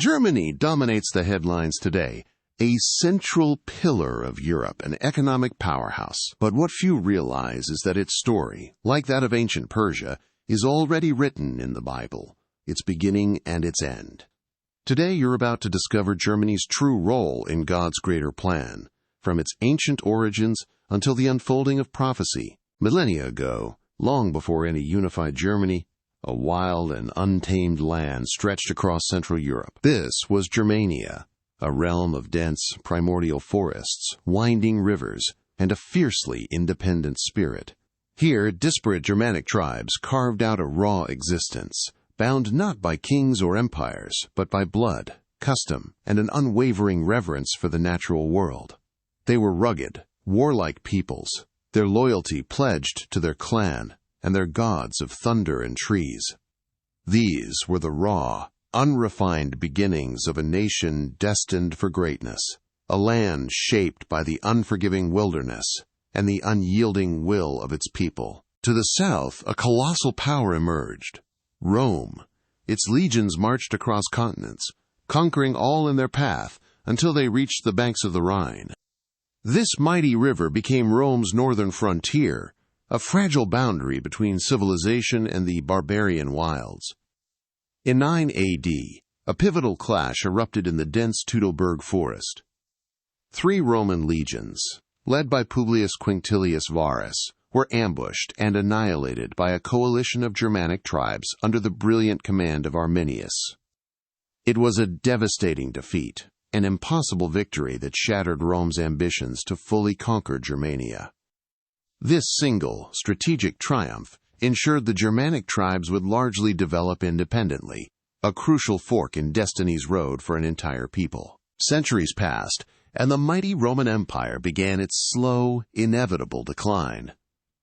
Germany dominates the headlines today, a central pillar of Europe, an economic powerhouse. But what few realize is that its story, like that of ancient Persia, is already written in the Bible, its beginning and its end. Today you're about to discover Germany's true role in God's greater plan, from its ancient origins until the unfolding of prophecy. Millennia ago, long before any unified Germany, a wild and untamed land stretched across Central Europe. This was Germania, a realm of dense, primordial forests, winding rivers, and a fiercely independent spirit. Here, disparate Germanic tribes carved out a raw existence, bound not by kings or empires, but by blood, custom, and an unwavering reverence for the natural world. They were rugged, warlike peoples, their loyalty pledged to their clan and their gods of thunder and trees. These were the raw, unrefined beginnings of a nation destined for greatness, a land shaped by the unforgiving wilderness and the unyielding will of its people. To the south, a colossal power emerged, Rome. Its legions marched across continents, conquering all in their path until they reached the banks of the Rhine. This mighty river became Rome's northern frontier, a fragile boundary between civilization and the barbarian wilds. In 9 A.D., a pivotal clash erupted in the dense Teutoburg forest. 3 Roman legions, led by Publius Quinctilius Varus, were ambushed and annihilated by a coalition of Germanic tribes under the brilliant command of Arminius. It was a devastating defeat, an impossible victory that shattered Rome's ambitions to fully conquer Germania. This single, strategic triumph ensured the Germanic tribes would largely develop independently, a crucial fork in destiny's road for an entire people. Centuries passed, and the mighty Roman Empire began its slow, inevitable decline.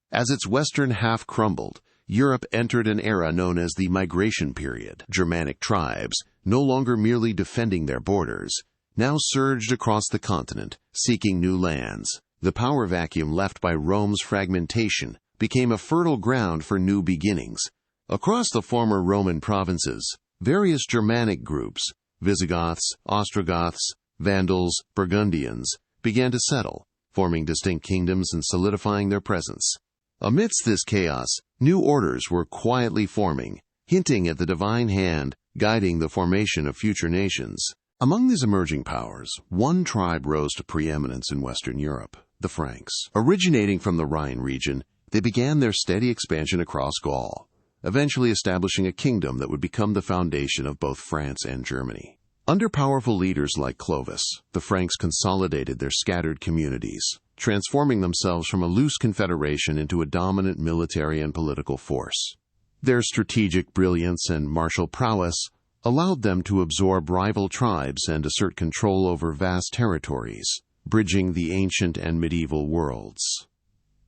As its western half crumbled, Europe entered an era known as the Migration Period. Germanic tribes, no longer merely defending their borders, now surged across the continent, seeking new lands. The power vacuum left by Rome's fragmentation became a fertile ground for new beginnings. Across the former Roman provinces, various Germanic groups, Visigoths, Ostrogoths, Vandals, Burgundians, began to settle, forming distinct kingdoms and solidifying their presence. Amidst this chaos, new orders were quietly forming, hinting at the divine hand guiding the formation of future nations. Among these emerging powers, one tribe rose to preeminence in Western Europe, the Franks. Originating from the Rhine region, they began their steady expansion across Gaul, eventually establishing a kingdom that would become the foundation of both France and Germany. Under powerful leaders like Clovis, the Franks consolidated their scattered communities, transforming themselves from a loose confederation into a dominant military and political force. Their strategic brilliance and martial prowess allowed them to absorb rival tribes and assert control over vast territories, bridging the ancient and medieval worlds.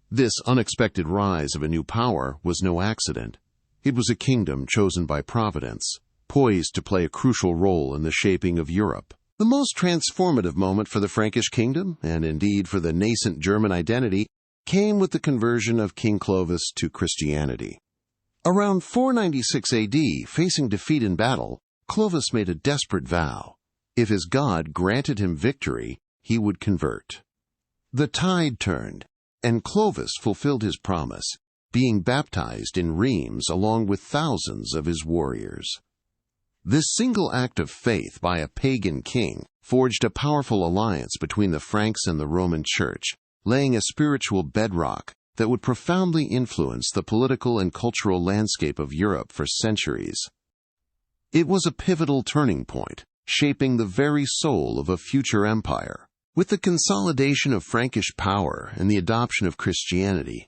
This unexpected rise of a new power was no accident. It was a kingdom chosen by Providence, poised to play a crucial role in the shaping of Europe. The most transformative moment for the Frankish kingdom, and indeed for the nascent German identity, came with the conversion of King Clovis to Christianity. Around 496 A.D., facing defeat in battle, Clovis made a desperate vow. If his God granted him victory, he would convert. The tide turned, and Clovis fulfilled his promise, being baptized in Reims along with thousands of his warriors. This single act of faith by a pagan king forged a powerful alliance between the Franks and the Roman Church, laying a spiritual bedrock that would profoundly influence the political and cultural landscape of Europe for centuries. It was a pivotal turning point, shaping the very soul of a future empire. With the consolidation of Frankish power and the adoption of Christianity,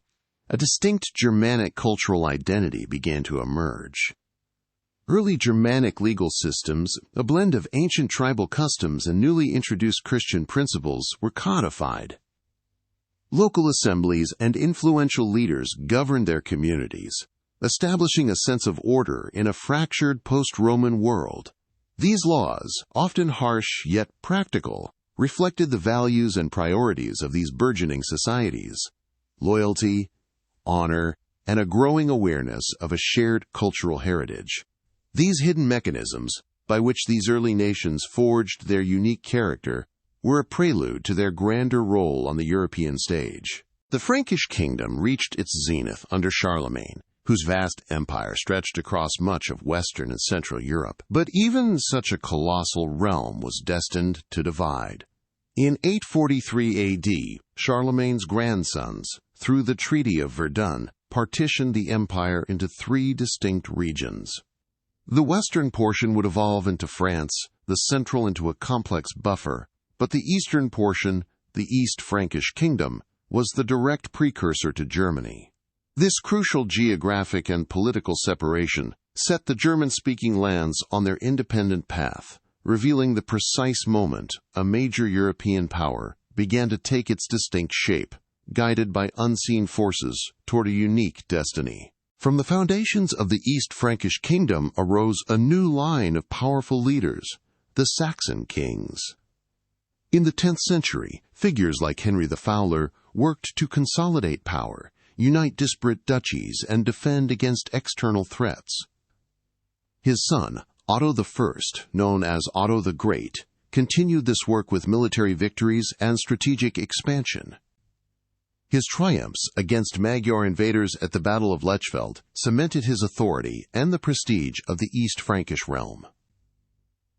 a distinct Germanic cultural identity began to emerge. Early Germanic legal systems, a blend of ancient tribal customs and newly introduced Christian principles, were codified. Local assemblies and influential leaders governed their communities, establishing a sense of order in a fractured post-Roman world. These laws, often harsh yet practical, reflected the values and priorities of these burgeoning societies: loyalty, honor, and a growing awareness of a shared cultural heritage. These hidden mechanisms, by which these early nations forged their unique character, were a prelude to their grander role on the European stage. The Frankish kingdom reached its zenith under Charlemagne, whose vast empire stretched across much of Western and Central Europe. But even such a colossal realm was destined to divide. In 843 AD, Charlemagne's grandsons, through the Treaty of Verdun, partitioned the empire into three distinct regions. The western portion would evolve into France, the central into a complex buffer, but the eastern portion, the East Frankish Kingdom, was the direct precursor to Germany. This crucial geographic and political separation set the German-speaking lands on their independent path, revealing the precise moment a major European power began to take its distinct shape, guided by unseen forces toward a unique destiny. From the foundations of the East Frankish Kingdom arose a new line of powerful leaders, the Saxon kings. In the 10th century, figures like Henry the Fowler worked to consolidate power, unite disparate duchies, and defend against external threats. His son, Otto I, known as Otto the Great, continued this work with military victories and strategic expansion. His triumphs against Magyar invaders at the Battle of Lechfeld cemented his authority and the prestige of the East Frankish realm.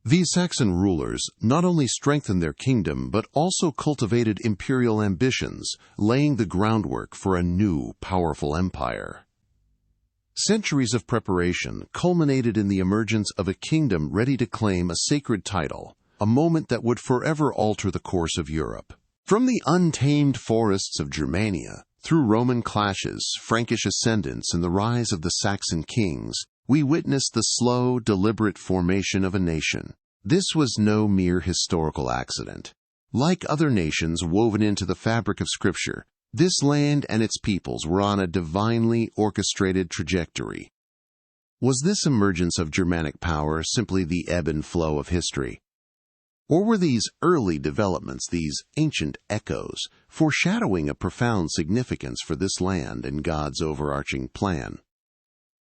These Saxon rulers not only strengthened their kingdom but also cultivated imperial ambitions, laying the groundwork for a new, powerful empire. Centuries of preparation culminated in the emergence of a kingdom ready to claim a sacred title, a moment that would forever alter the course of Europe. From the untamed forests of Germania, through Roman clashes, Frankish ascendance, and the rise of the Saxon kings, we witnessed the slow, deliberate formation of a nation. This was no mere historical accident. Like other nations woven into the fabric of Scripture, this land and its peoples were on a divinely orchestrated trajectory. Was this emergence of Germanic power simply the ebb and flow of history? Or were these early developments, these ancient echoes, foreshadowing a profound significance for this land and God's overarching plan?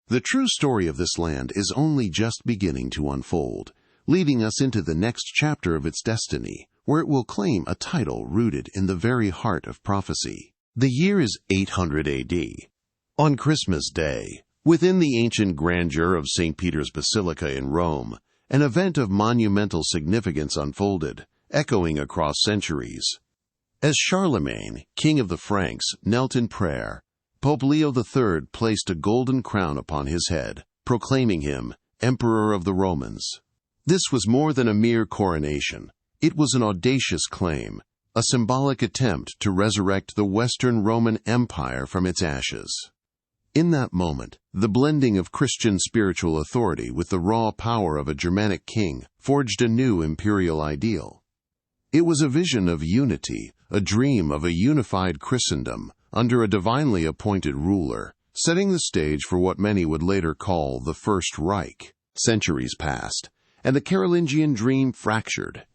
The true story of this land is only just beginning to unfold, leading us into the next chapter of its destiny, where it will claim a title rooted in the very heart of prophecy. The year is 800 AD. On Christmas Day, within the ancient grandeur of St. Peter's Basilica in Rome, an event of monumental significance unfolded, echoing across centuries. As Charlemagne, king of the Franks, knelt in prayer, Pope Leo III placed a golden crown upon his head, proclaiming him Emperor of the Romans. This was more than a mere coronation. It was an audacious claim, a symbolic attempt to resurrect the Western Roman Empire from its ashes. In that moment, the blending of Christian spiritual authority with the raw power of a Germanic king forged a new imperial ideal. It was a vision of unity, a dream of a unified Christendom under a divinely appointed ruler, setting the stage for what many would later call the First Reich. Centuries passed, and the Carolingian dream fractured.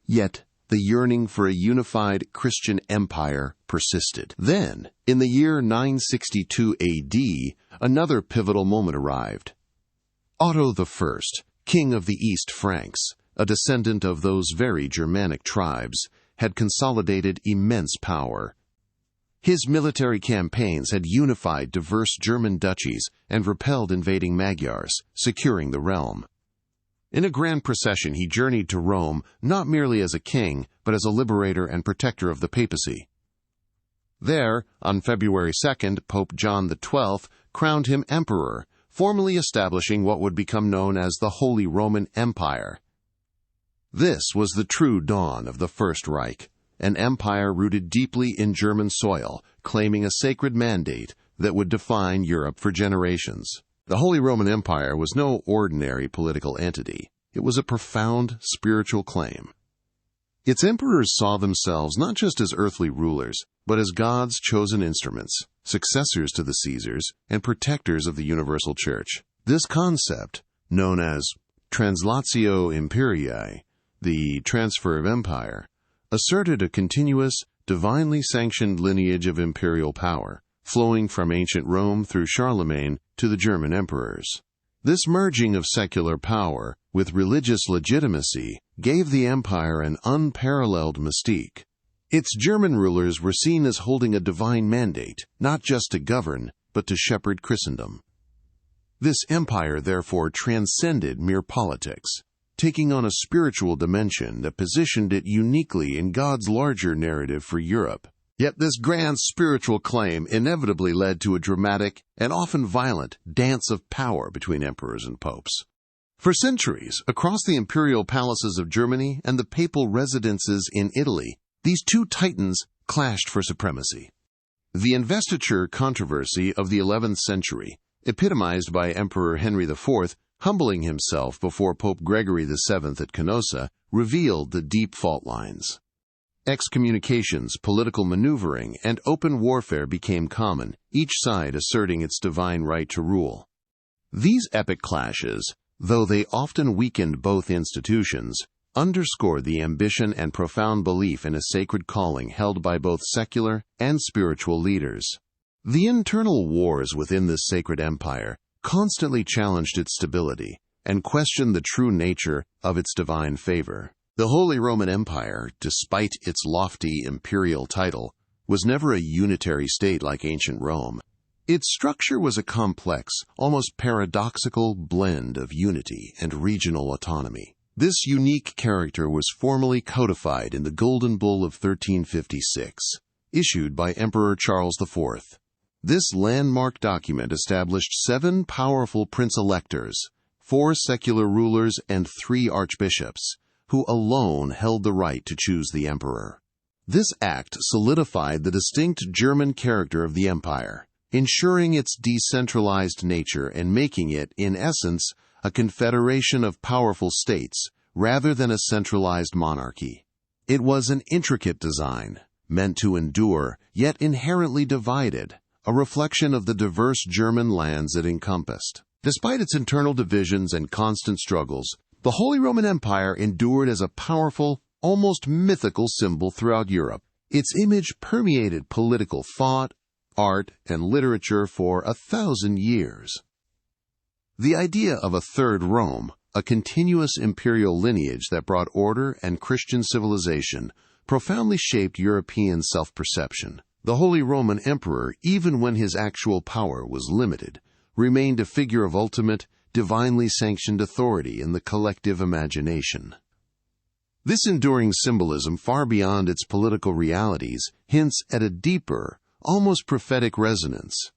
Yet, the yearning for a unified Christian empire persisted. Then, in the year 962 AD, another pivotal moment arrived. Otto I, king of the East Franks, a descendant of those very Germanic tribes, had consolidated immense power. His military campaigns had unified diverse German duchies and repelled invading Magyars, securing the realm. In a grand procession, he journeyed to Rome not merely as a king, but as a liberator and protector of the papacy. There, on February 2nd, Pope John XII crowned him emperor, formally establishing what would become known as the Holy Roman Empire. This was the true dawn of the First Reich, an empire rooted deeply in German soil, claiming a sacred mandate that would define Europe for generations. The Holy Roman Empire was no ordinary political entity. It was a profound spiritual claim. Its emperors saw themselves not just as earthly rulers, but as God's chosen instruments, successors to the Caesars, and protectors of the universal church. This concept, known as translatio imperii, the transfer of empire, asserted a continuous, divinely sanctioned lineage of imperial power, flowing from ancient Rome through Charlemagne to the German emperors. This merging of secular power with religious legitimacy gave the empire an unparalleled mystique. Its German rulers were seen as holding a divine mandate, not just to govern, but to shepherd Christendom. This empire therefore transcended mere politics, taking on a spiritual dimension that positioned it uniquely in God's larger narrative for Europe. Yet this grand spiritual claim inevitably led to a dramatic and often violent dance of power between emperors and popes. For centuries, across the imperial palaces of Germany and the papal residences in Italy, these two titans clashed for supremacy. The investiture controversy of the 11th century, epitomized by Emperor Henry IV, humbling himself before Pope Gregory VII at Canossa, revealed the deep fault lines. Excommunications, political maneuvering, and open warfare became common, each side asserting its divine right to rule. These epic clashes, though they often weakened both institutions, underscored the ambition and profound belief in a sacred calling held by both secular and spiritual leaders. The internal wars within this sacred empire constantly challenged its stability and questioned the true nature of its divine favor. The Holy Roman Empire, despite its lofty imperial title, was never a unitary state like ancient Rome. Its structure was a complex, almost paradoxical blend of unity and regional autonomy. This unique character was formally codified in the Golden Bull of 1356, issued by Emperor Charles IV. This landmark document established 7 powerful prince-electors, 4 secular rulers, and 3 archbishops, who alone held the right to choose the emperor. This act solidified the distinct German character of the empire, ensuring its decentralized nature and making it, in essence, a confederation of powerful states rather than a centralized monarchy. It was an intricate design, meant to endure, yet inherently divided, a reflection of the diverse German lands it encompassed. Despite its internal divisions and constant struggles, the Holy Roman Empire endured as a powerful, almost mythical symbol throughout Europe. Its image permeated political thought, art, and literature for 1,000 years. The idea of a Third Rome, a continuous imperial lineage that brought order and Christian civilization, profoundly shaped European self-perception. The Holy Roman Emperor, even when his actual power was limited, remained a figure of ultimate, divinely sanctioned authority in the collective imagination. This enduring symbolism, far beyond its political realities, hints at a deeper, almost prophetic resonance.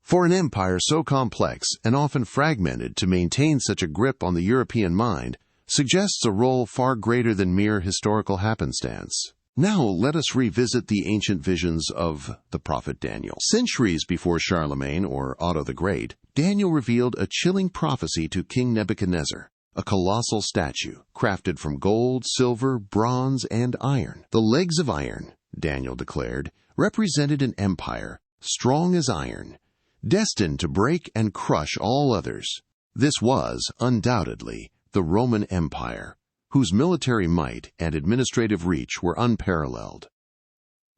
For an empire so complex and often fragmented to maintain such a grip on the European mind suggests a role far greater than mere historical happenstance. Now let us revisit the ancient visions of the prophet Daniel. Centuries before Charlemagne or Otto the Great, Daniel revealed a chilling prophecy to King Nebuchadnezzar, a colossal statue crafted from gold, silver, bronze, and iron. The legs of iron, Daniel declared, represented an empire, strong as iron, destined to break and crush all others. This was, undoubtedly, the Roman Empire, whose military might and administrative reach were unparalleled.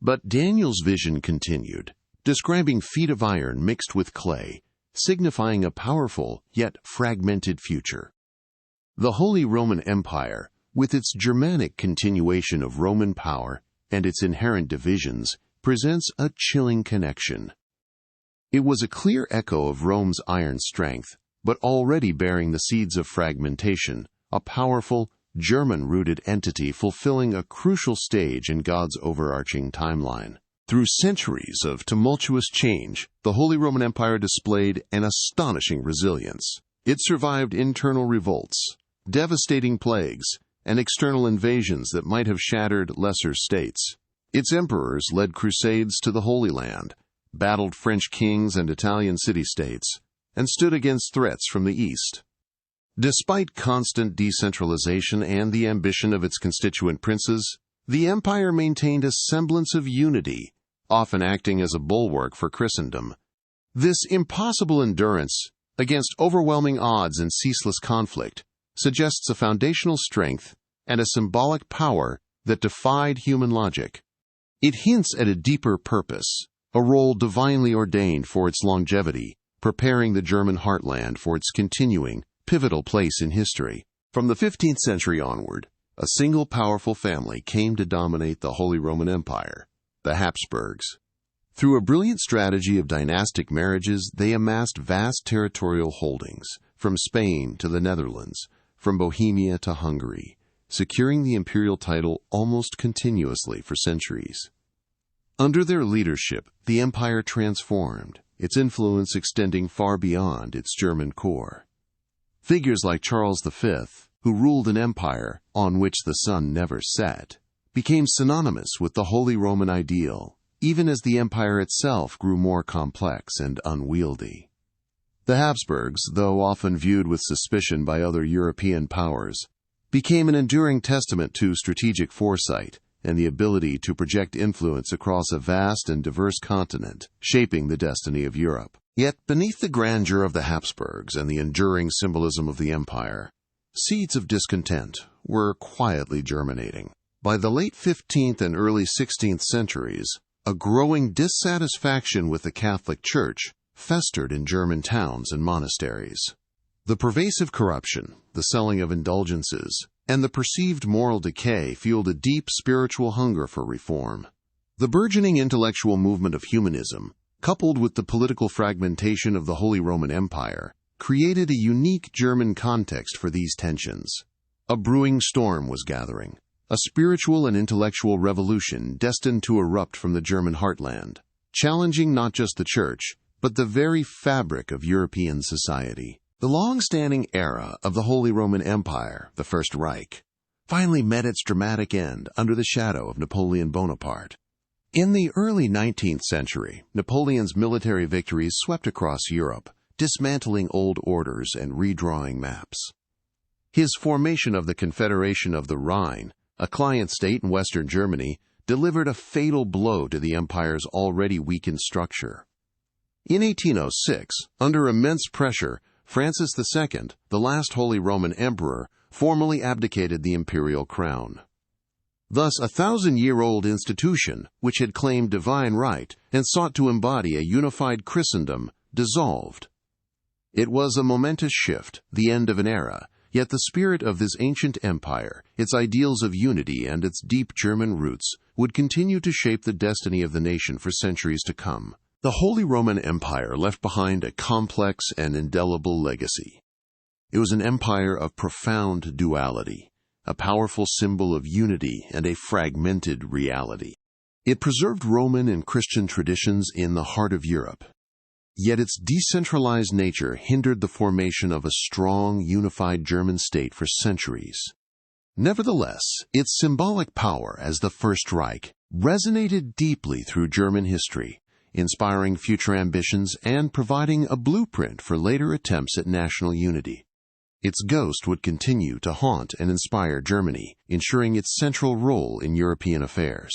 But Daniel's vision continued, describing feet of iron mixed with clay, signifying a powerful yet fragmented future. The Holy Roman Empire, with its Germanic continuation of Roman power and its inherent divisions, presents a chilling connection. It was a clear echo of Rome's iron strength, but already bearing the seeds of fragmentation, a powerful, German-rooted entity fulfilling a crucial stage in God's overarching timeline. Through centuries of tumultuous change, the Holy Roman Empire displayed an astonishing resilience. It survived internal revolts, devastating plagues, and external invasions that might have shattered lesser states. Its emperors led crusades to the Holy Land, battled French kings and Italian city-states, and stood against threats from the East. Despite constant decentralization and the ambition of its constituent princes, the empire maintained a semblance of unity, often acting as a bulwark for Christendom. This impossible endurance against overwhelming odds and ceaseless conflict suggests a foundational strength and a symbolic power that defied human logic. It hints at a deeper purpose, a role divinely ordained for its longevity, preparing the German heartland for its continuing, pivotal place in history. From the 15th century onward, a single powerful family came to dominate the Holy Roman Empire, the Habsburgs. Through a brilliant strategy of dynastic marriages, they amassed vast territorial holdings, from Spain to the Netherlands, from Bohemia to Hungary, securing the imperial title almost continuously for centuries. Under their leadership, the empire transformed, its influence extending far beyond its German core. Figures like Charles V, who ruled an empire on which the sun never set, became synonymous with the Holy Roman ideal, even as the empire itself grew more complex and unwieldy. The Habsburgs, though often viewed with suspicion by other European powers, became an enduring testament to strategic foresight and the ability to project influence across a vast and diverse continent, shaping the destiny of Europe. Yet, beneath the grandeur of the Habsburgs and the enduring symbolism of the empire, seeds of discontent were quietly germinating. By the late 15th and early 16th centuries, a growing dissatisfaction with the Catholic Church festered in German towns and monasteries. The pervasive corruption, the selling of indulgences, and the perceived moral decay fueled a deep spiritual hunger for reform. The burgeoning intellectual movement of humanism, coupled with the political fragmentation of the Holy Roman Empire, created a unique German context for these tensions. A brewing storm was gathering, a spiritual and intellectual revolution destined to erupt from the German heartland, challenging not just the Church, but the very fabric of European society. The long-standing era of the Holy Roman Empire, the First Reich, finally met its dramatic end under the shadow of Napoleon Bonaparte. In the early 19th century, Napoleon's military victories swept across Europe, dismantling old orders and redrawing maps. His formation of the Confederation of the Rhine, a client state in Western Germany, delivered a fatal blow to the empire's already weakened structure. In 1806, under immense pressure, Francis II, the last Holy Roman Emperor, formally abdicated the imperial crown. Thus, a 1,000-year-old institution, which had claimed divine right and sought to embody a unified Christendom, dissolved. It was a momentous shift, the end of an era, yet the spirit of this ancient empire, its ideals of unity and its deep German roots, would continue to shape the destiny of the nation for centuries to come. The Holy Roman Empire left behind a complex and indelible legacy. It was an empire of profound duality, a powerful symbol of unity and a fragmented reality. It preserved Roman and Christian traditions in the heart of Europe. Yet its decentralized nature hindered the formation of a strong, unified German state for centuries. Nevertheless, its symbolic power as the First Reich resonated deeply through German history, inspiring future ambitions and providing a blueprint for later attempts at national unity. Its ghost would continue to haunt and inspire Germany, ensuring its central role in European affairs.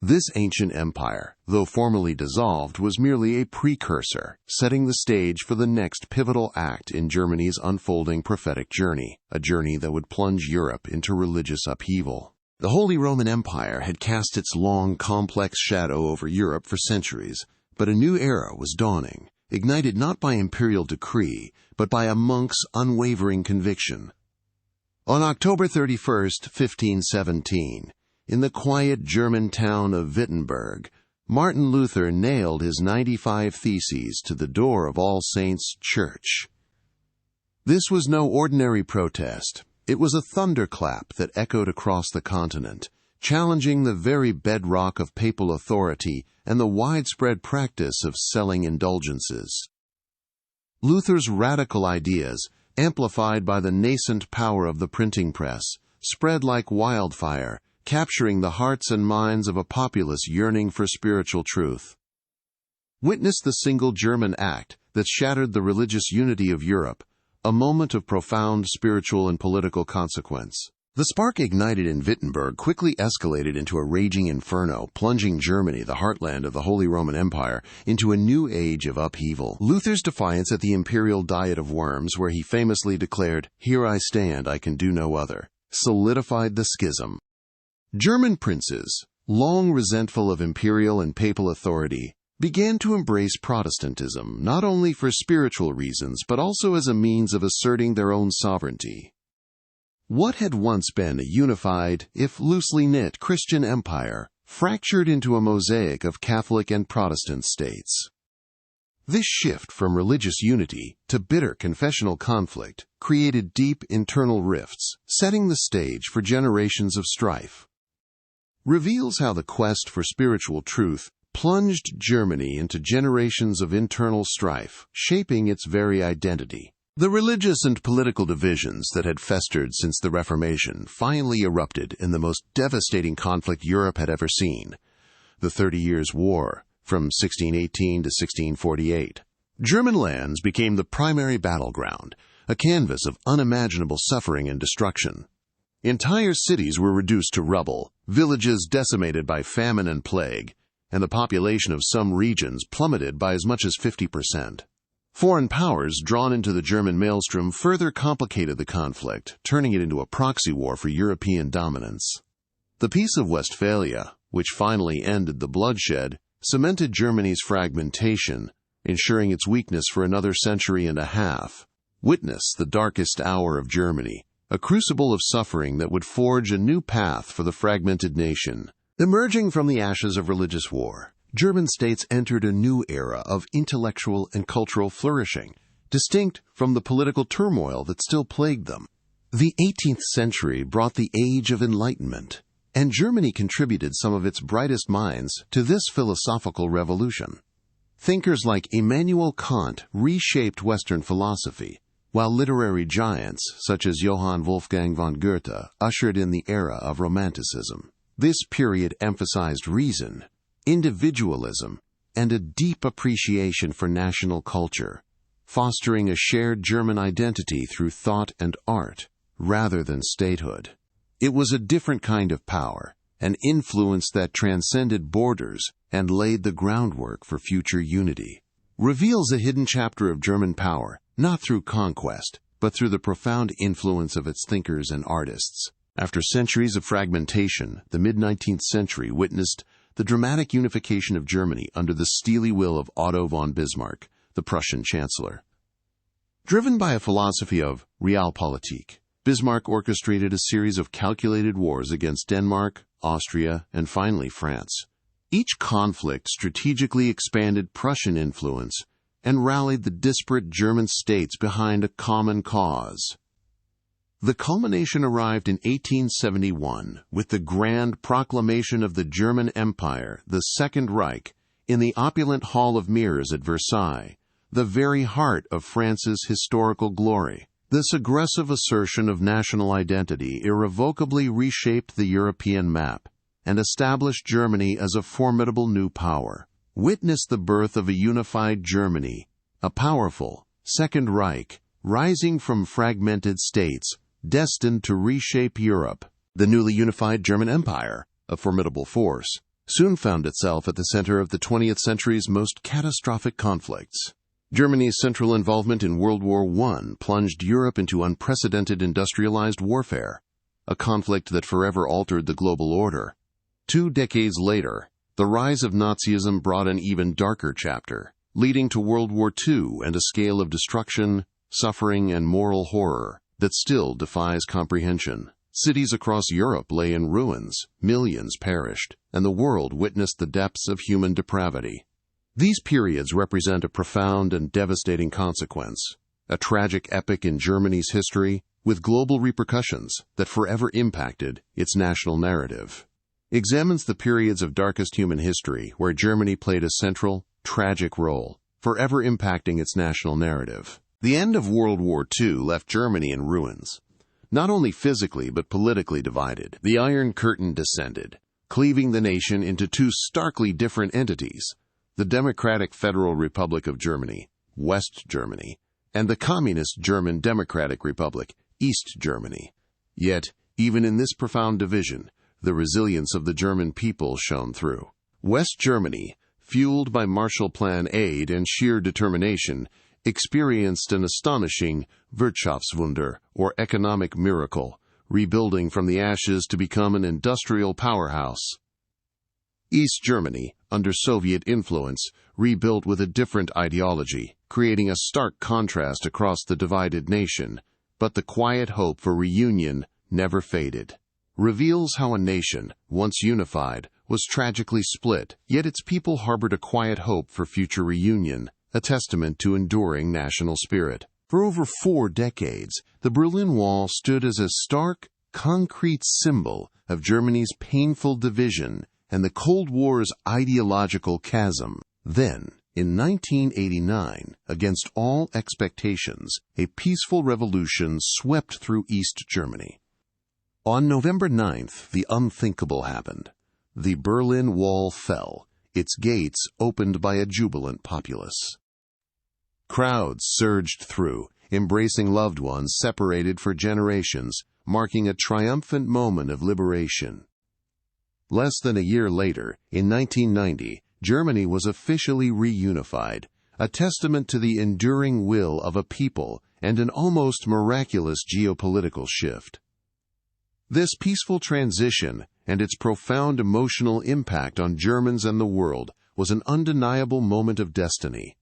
This ancient empire, though formally dissolved, was merely a precursor, setting the stage for the next pivotal act in Germany's unfolding prophetic journey, a journey that would plunge Europe into religious upheaval. The Holy Roman Empire had cast its long, complex shadow over Europe for centuries, but a new era was dawning, ignited not by imperial decree, but by a monk's unwavering conviction. On October 31, 1517, in the quiet German town of Wittenberg, Martin Luther nailed his 95 Theses to the door of All Saints' Church. This was no ordinary protest. It was a thunderclap that echoed across the continent, challenging the very bedrock of papal authority and the widespread practice of selling indulgences. Luther's radical ideas, amplified by the nascent power of the printing press, spread like wildfire, capturing the hearts and minds of a populace yearning for spiritual truth. Witness the single German act that shattered the religious unity of Europe, a moment of profound spiritual and political consequence. The spark ignited in Wittenberg quickly escalated into a raging inferno, plunging Germany, the heartland of the Holy Roman Empire, into a new age of upheaval. Luther's defiance at the imperial Diet of Worms, where he famously declared, "Here I stand, I can do no other," solidified the schism. German princes, long resentful of imperial and papal authority, began to embrace Protestantism not only for spiritual reasons but also as a means of asserting their own sovereignty. What had once been a unified, if loosely knit, Christian empire fractured into a mosaic of Catholic and Protestant states. This shift from religious unity to bitter confessional conflict created deep internal rifts, setting the stage for generations of strife. Reveals how the quest for spiritual truth plunged Germany into generations of internal strife, shaping its very identity. The religious and political divisions that had festered since the Reformation finally erupted in the most devastating conflict Europe had ever seen, the 30 Years' War, from 1618 to 1648. German lands became the primary battleground, a canvas of unimaginable suffering and destruction. Entire cities were reduced to rubble, villages decimated by famine and plague, and the population of some regions plummeted by as much as 50%. Foreign powers drawn into the German maelstrom further complicated the conflict, turning it into a proxy war for European dominance. The Peace of Westphalia, which finally ended the bloodshed, cemented Germany's fragmentation, ensuring its weakness for another century and a half. Witness the darkest hour of Germany, a crucible of suffering that would forge a new path for the fragmented nation. Emerging from the ashes of religious war, German states entered a new era of intellectual and cultural flourishing, distinct from the political turmoil that still plagued them. The 18th century brought the Age of Enlightenment, and Germany contributed some of its brightest minds to this philosophical revolution. Thinkers like Immanuel Kant reshaped Western philosophy, while literary giants such as Johann Wolfgang von Goethe ushered in the era of Romanticism. This period emphasized reason, individualism, and a deep appreciation for national culture, fostering a shared German identity through thought and art, rather than statehood. It was a different kind of power, an influence that transcended borders and laid the groundwork for future unity. Reveals a hidden chapter of German power, not through conquest, but through the profound influence of its thinkers and artists. After centuries of fragmentation, the mid-19th century witnessed the dramatic unification of Germany under the steely will of Otto von Bismarck, the Prussian chancellor. Driven by a philosophy of realpolitik, Bismarck orchestrated a series of calculated wars against Denmark, Austria, and finally France. Each conflict strategically expanded Prussian influence and rallied the disparate German states behind a common cause. The culmination arrived in 1871 with the grand proclamation of the German Empire, the Second Reich, in the opulent Hall of Mirrors at Versailles, the very heart of France's historical glory. This aggressive assertion of national identity irrevocably reshaped the European map and established Germany as a formidable new power. Witness the birth of a unified Germany, a powerful Second Reich, rising from fragmented states, destined to reshape Europe. The newly unified German Empire, a formidable force, soon found itself at the center of the 20th century's most catastrophic conflicts. Germany's central involvement in World War I plunged Europe into unprecedented industrialized warfare, a conflict that forever altered the global order. 2 decades later, the rise of Nazism brought an even darker chapter, leading to World War II and a scale of destruction, suffering, and moral horror that still defies comprehension. Cities across Europe lay in ruins, millions perished, and the world witnessed the depths of human depravity. These periods represent a profound and devastating consequence, a tragic epoch in Germany's history with global repercussions that forever impacted its national narrative. Examines the periods of darkest human history where Germany played a central, tragic role, forever impacting its national narrative. The end of World War II left Germany in ruins, not only physically but politically divided. The Iron Curtain descended, cleaving the nation into 2 starkly different entities, the Democratic Federal Republic of Germany, West Germany, and the Communist German Democratic Republic, East Germany. Yet, even in this profound division, the resilience of the German people shone through. West Germany, fueled by Marshall Plan aid and sheer determination, experienced an astonishing Wirtschaftswunder, or economic miracle, rebuilding from the ashes to become an industrial powerhouse. East Germany, under Soviet influence, rebuilt with a different ideology, creating a stark contrast across the divided nation, but the quiet hope for reunion never faded. Reveals how a nation, once unified, was tragically split, yet its people harbored a quiet hope for future reunion, a testament to enduring national spirit. For over 4 decades, the Berlin Wall stood as a stark, concrete symbol of Germany's painful division and the Cold War's ideological chasm. Then, in 1989, against all expectations, a peaceful revolution swept through East Germany. On November 9th, the unthinkable happened. The Berlin Wall fell, its gates opened by a jubilant populace. Crowds surged through, embracing loved ones separated for generations, marking a triumphant moment of liberation. Less than a year later, in 1990, Germany was officially reunified, a testament to the enduring will of a people and an almost miraculous geopolitical shift. This peaceful transition and its profound emotional impact on Germans and the world was an undeniable moment of destiny.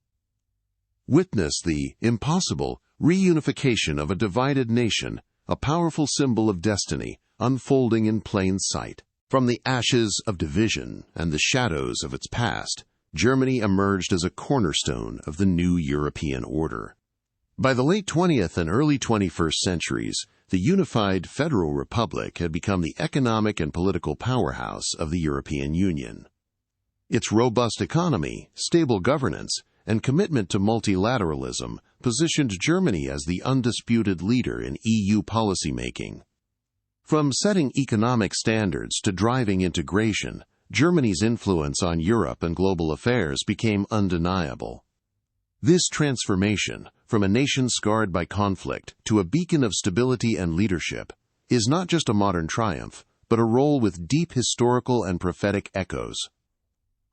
Witness the impossible reunification of a divided nation, a powerful symbol of destiny, unfolding in plain sight. From the ashes of division and the shadows of its past, Germany emerged as a cornerstone of the new European order. By the late 20th and early 21st centuries, the unified Federal Republic had become the economic and political powerhouse of the European Union. Its robust economy, stable governance, and commitment to multilateralism positioned Germany as the undisputed leader in EU policymaking. From setting economic standards to driving integration, Germany's influence on Europe and global affairs became undeniable. This transformation, from a nation scarred by conflict to a beacon of stability and leadership, is not just a modern triumph, but a role with deep historical and prophetic echoes.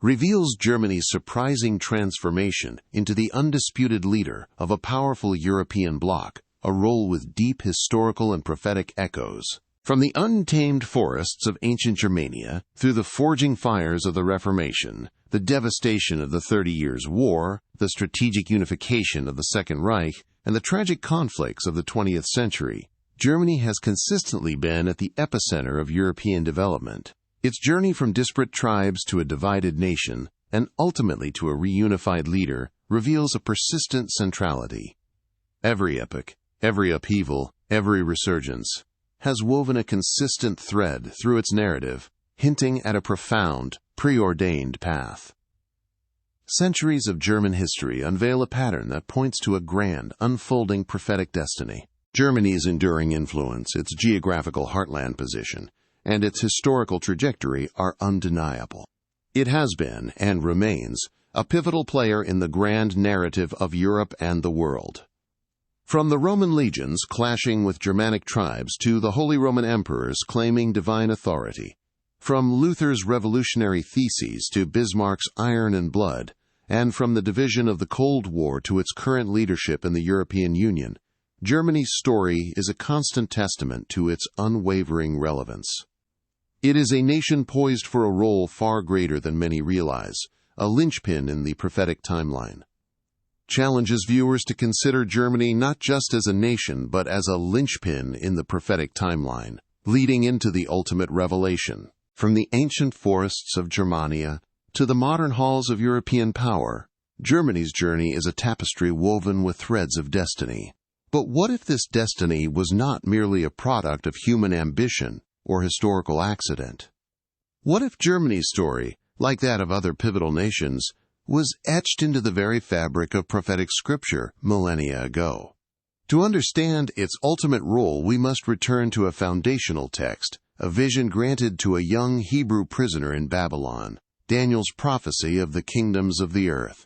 Reveals Germany's surprising transformation into the undisputed leader of a powerful European bloc, a role with deep historical and prophetic echoes. From the untamed forests of ancient Germania, through the forging fires of the Reformation, the devastation of the 30 Years' War, the strategic unification of the Second Reich, and the tragic conflicts of the 20th century, Germany has consistently been at the epicenter of European development. Its journey from disparate tribes to a divided nation, and ultimately to a reunified leader, reveals a persistent centrality. Every epoch, every upheaval, every resurgence has woven a consistent thread through its narrative, hinting at a profound, preordained path. Centuries of German history unveil a pattern that points to a grand, unfolding prophetic destiny. Germany's enduring influence, its geographical heartland position, and its historical trajectory are undeniable. It has been, and remains, a pivotal player in the grand narrative of Europe and the world. From the Roman legions clashing with Germanic tribes to the Holy Roman Emperors claiming divine authority, from Luther's revolutionary theses to Bismarck's iron and blood, and from the division of the Cold War to its current leadership in the European Union, Germany's story is a constant testament to its unwavering relevance. It is a nation poised for a role far greater than many realize, a linchpin in the prophetic timeline. Challenges viewers to consider Germany not just as a nation but as a linchpin in the prophetic timeline, leading into the ultimate revelation. From the ancient forests of Germania to the modern halls of European power, Germany's journey is a tapestry woven with threads of destiny. But what if this destiny was not merely a product of human ambition or historical accident? What if Germany's story, like that of other pivotal nations, was etched into the very fabric of prophetic scripture millennia ago? To understand its ultimate role, we must return to a foundational text, a vision granted to a young Hebrew prisoner in Babylon, Daniel's prophecy of the kingdoms of the earth.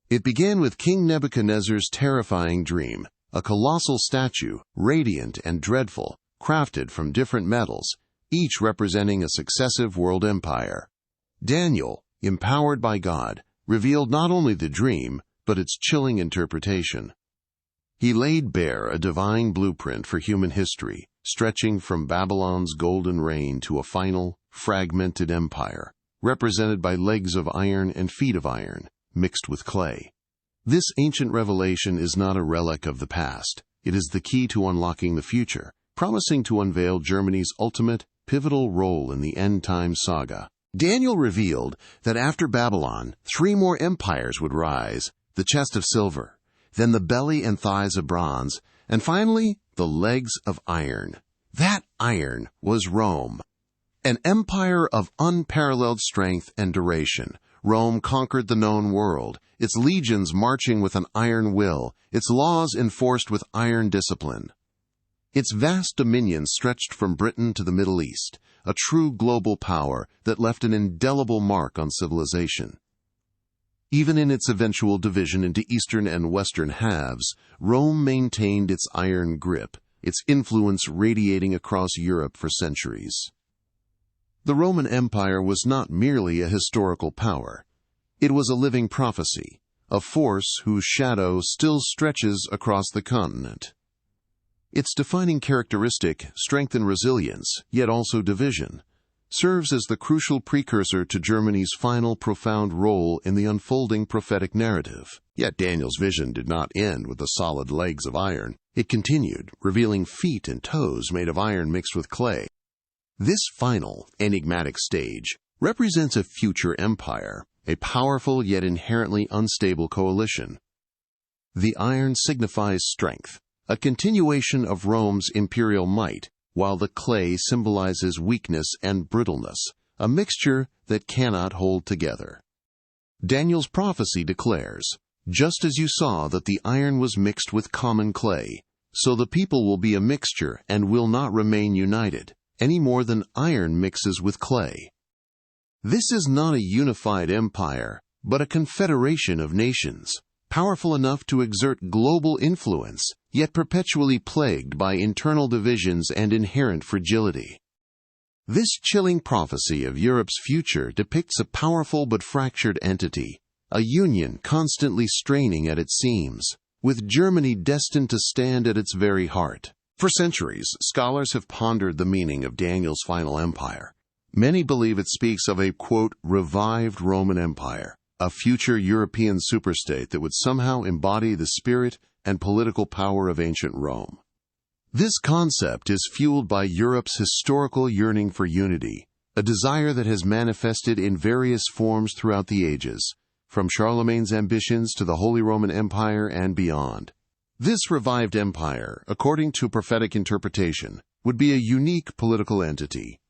It began with King Nebuchadnezzar's terrifying dream, a colossal statue, radiant and dreadful, crafted from different metals, each representing a successive world empire. Daniel, empowered by God, revealed not only the dream, but its chilling interpretation. He laid bare a divine blueprint for human history, stretching from Babylon's golden reign to a final, fragmented empire, represented by legs of iron and feet of iron, mixed with clay. This ancient revelation is not a relic of the past. It is the key to unlocking the future, promising to unveil Germany's ultimate, pivotal role in the end-time saga. Daniel revealed that after Babylon, 3 more empires would rise: the chest of silver, then the belly and thighs of bronze, and finally, the legs of iron. That iron was Rome. An empire of unparalleled strength and duration, Rome conquered the known world, its legions marching with an iron will, its laws enforced with iron discipline. Its vast dominion stretched from Britain to the Middle East, a true global power that left an indelible mark on civilization. Even in its eventual division into eastern and western halves, Rome maintained its iron grip, its influence radiating across Europe for centuries. The Roman Empire was not merely a historical power. It was a living prophecy, a force whose shadow still stretches across the continent. Its defining characteristic, strength and resilience, yet also division, serves as the crucial precursor to Germany's final profound role in the unfolding prophetic narrative. Yet Daniel's vision did not end with the solid legs of iron. It continued, revealing feet and toes made of iron mixed with clay. This final, enigmatic stage represents a future empire, a powerful yet inherently unstable coalition. The iron signifies strength, a continuation of Rome's imperial might, while the clay symbolizes weakness and brittleness, a mixture that cannot hold together. Daniel's prophecy declares, "Just as you saw that the iron was mixed with common clay, so the people will be a mixture and will not remain united, any more than iron mixes with clay." This is not a unified empire, but a confederation of nations, powerful enough to exert global influence, yet perpetually plagued by internal divisions and inherent fragility. This chilling prophecy of Europe's future depicts a powerful but fractured entity, a union constantly straining at its seams, with Germany destined to stand at its very heart. For centuries, scholars have pondered the meaning of Daniel's final empire. Many believe it speaks of a, quote, revived Roman Empire, a future European superstate that would somehow embody the spirit and political power of ancient Rome. This concept is fueled by Europe's historical yearning for unity, a desire that has manifested in various forms throughout the ages, from Charlemagne's ambitions to the Holy Roman Empire and beyond. This revived empire, according to prophetic interpretation, would be a unique political entity,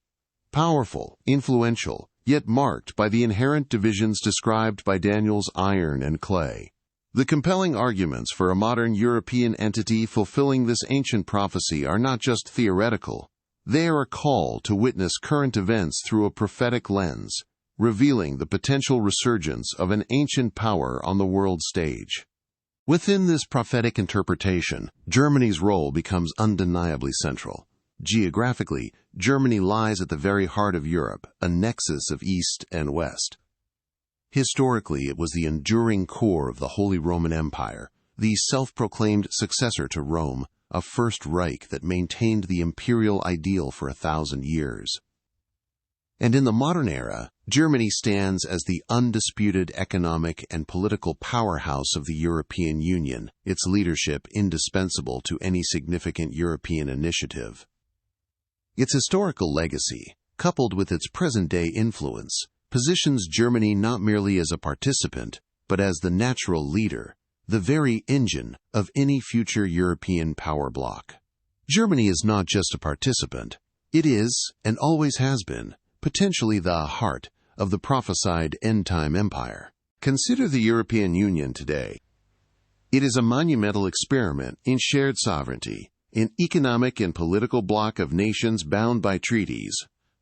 powerful, influential, yet marked by the inherent divisions described by Daniel's iron and clay. The compelling arguments for a modern European entity fulfilling this ancient prophecy are not just theoretical. They are a call to witness current events through a prophetic lens, revealing the potential resurgence of an ancient power on the world stage. Within this prophetic interpretation, Germany's role becomes undeniably central. Geographically, Germany lies at the very heart of Europe, a nexus of East and West. Historically, it was the enduring core of the Holy Roman Empire, the self-proclaimed successor to Rome, a first Reich that maintained the imperial ideal for 1,000 years. And in the modern era, Germany stands as the undisputed economic and political powerhouse of the European Union, its leadership indispensable to any significant European initiative. Its historical legacy, coupled with its present-day influence, positions Germany not merely as a participant, but as the natural leader, the very engine of any future European power bloc. Germany is not just a participant. It is, and always has been, potentially the heart of the prophesied end-time empire. Consider the European Union today. It is a monumental experiment in shared sovereignty, an economic and political bloc of nations bound by treaties,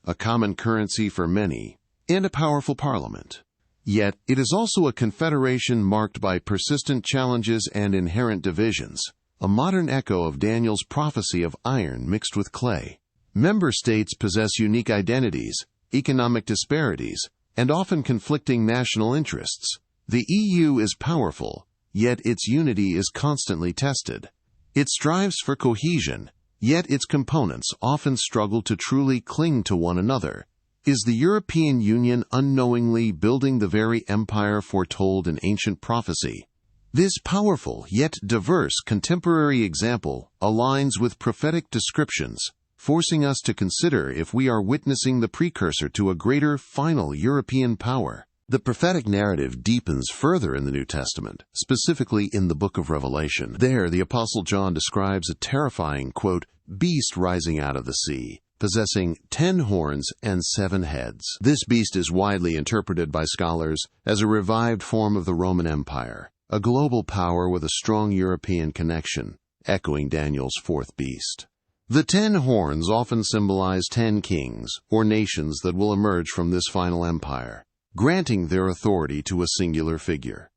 a common currency for many, and a powerful parliament. Yet, it is also a confederation marked by persistent challenges and inherent divisions, a modern echo of Daniel's prophecy of iron mixed with clay. Member states possess unique identities, economic disparities, and often conflicting national interests. The EU is powerful, yet its unity is constantly tested. It strives for cohesion, yet its components often struggle to truly cling to one another. Is the European Union unknowingly building the very empire foretold in ancient prophecy? This powerful yet diverse contemporary example aligns with prophetic descriptions, forcing us to consider if we are witnessing the precursor to a greater final European power. The prophetic narrative deepens further in the New Testament, specifically in the book of Revelation. There, the Apostle John describes a terrifying, quote, beast rising out of the sea, possessing 10 horns and 7 heads. This beast is widely interpreted by scholars as a revived form of the Roman Empire, a global power with a strong European connection, echoing Daniel's 4th beast. The 10 horns often symbolize 10 kings or nations that will emerge from this final empire, granting their authority to a singular figure.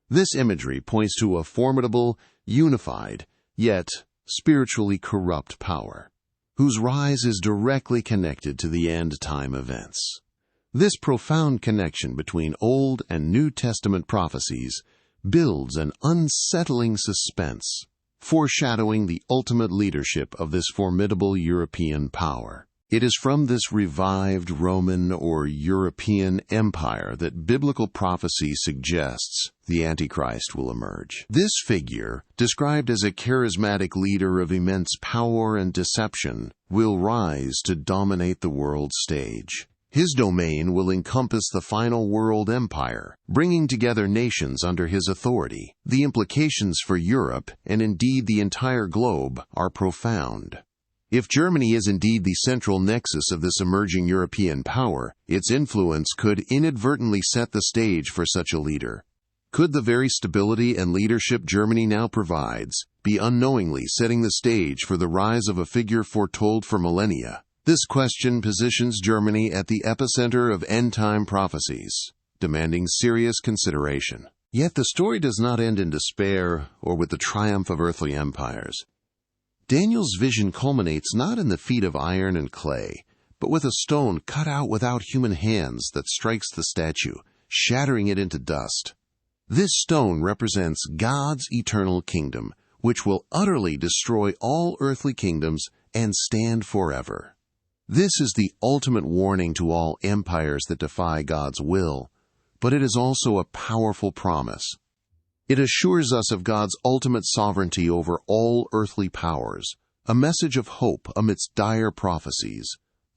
This imagery points to a formidable, unified, yet spiritually corrupt power, whose rise is directly connected to the end-time events. This profound connection between Old and New Testament prophecies builds an unsettling suspense, foreshadowing the ultimate leadership of this formidable European power. It is from this revived Roman or European empire that biblical prophecy suggests the Antichrist will emerge. This figure, described as a charismatic leader of immense power and deception, will rise to dominate the world stage. His domain will encompass the final world empire, bringing together nations under his authority. The implications for Europe, and indeed the entire globe, are profound. If Germany is indeed the central nexus of this emerging European power, its influence could inadvertently set the stage for such a leader. Could the very stability and leadership Germany now provides be unknowingly setting the stage for the rise of a figure foretold for millennia? This question positions Germany at the epicenter of end-time prophecies, demanding serious consideration. Yet the story does not end in despair or with the triumph of earthly empires. Daniel's vision culminates not in the feat of iron and clay, but with a stone cut out without human hands that strikes the statue, shattering it into dust. This stone represents God's eternal kingdom, which will utterly destroy all earthly kingdoms and stand forever. This is the ultimate warning to all empires that defy God's will, but it is also a powerful promise. It assures us of God's ultimate sovereignty over all earthly powers, a message of hope amidst dire prophecies.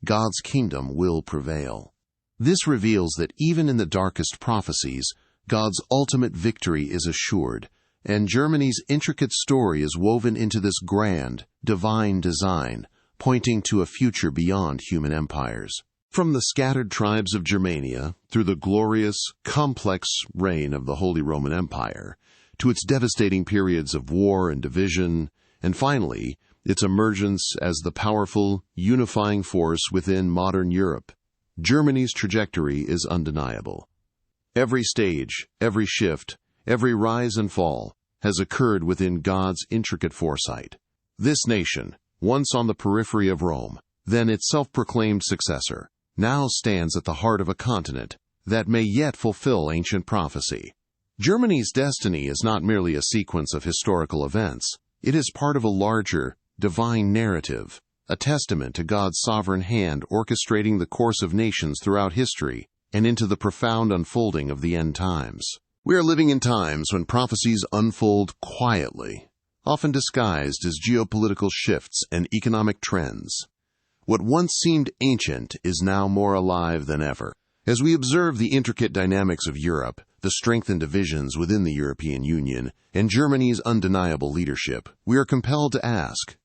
God's kingdom will prevail. This reveals that even in the darkest prophecies, God's ultimate victory is assured, and Germany's intricate story is woven into this grand, divine design, pointing to a future beyond human empires. From the scattered tribes of Germania, through the glorious, complex reign of the Holy Roman Empire, to its devastating periods of war and division, and finally, its emergence as the powerful, unifying force within modern Europe, Germany's trajectory is undeniable. Every stage, every shift, every rise and fall has occurred within God's intricate foresight. This nation, once on the periphery of Rome, then its self-proclaimed successor, now stands at the heart of a continent that may yet fulfill ancient prophecy. Germany's destiny is not merely a sequence of historical events. It is part of a larger, divine narrative, a testament to God's sovereign hand orchestrating the course of nations throughout history and into the profound unfolding of the end times. We are living in times when prophecies unfold quietly, often disguised as geopolitical shifts and economic trends. What once seemed ancient is now more alive than ever. As we observe the intricate dynamics of Europe, the strengthened divisions within the European Union, and Germany's undeniable leadership, we are compelled to ask,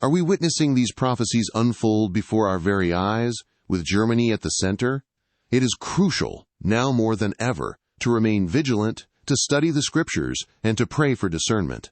are we witnessing these prophecies unfold before our very eyes, with Germany at the center? It is crucial, now more than ever, to remain vigilant, to study the Scriptures, and to pray for discernment.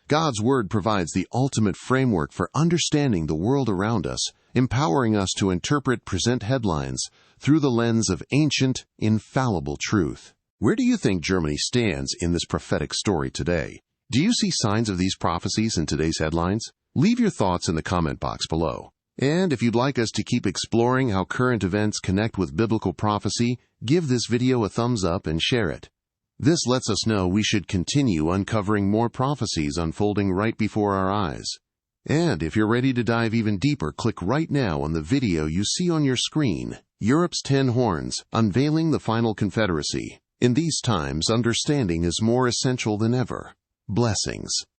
God's Word provides the ultimate framework for understanding the world around us, empowering us to interpret present headlines through the lens of ancient, infallible truth. Where do you think Germany stands in this prophetic story today? Do you see signs of these prophecies in today's headlines? Leave your thoughts in the comment box below. And if you'd like us to keep exploring how current events connect with biblical prophecy, give this video a thumbs up and share it. This lets us know we should continue uncovering more prophecies unfolding right before our eyes. And if you're ready to dive even deeper, click right now on the video you see on your screen. Europe's 10 Horns, Unveiling the Final Confederacy. In these times, understanding is more essential than ever. Blessings.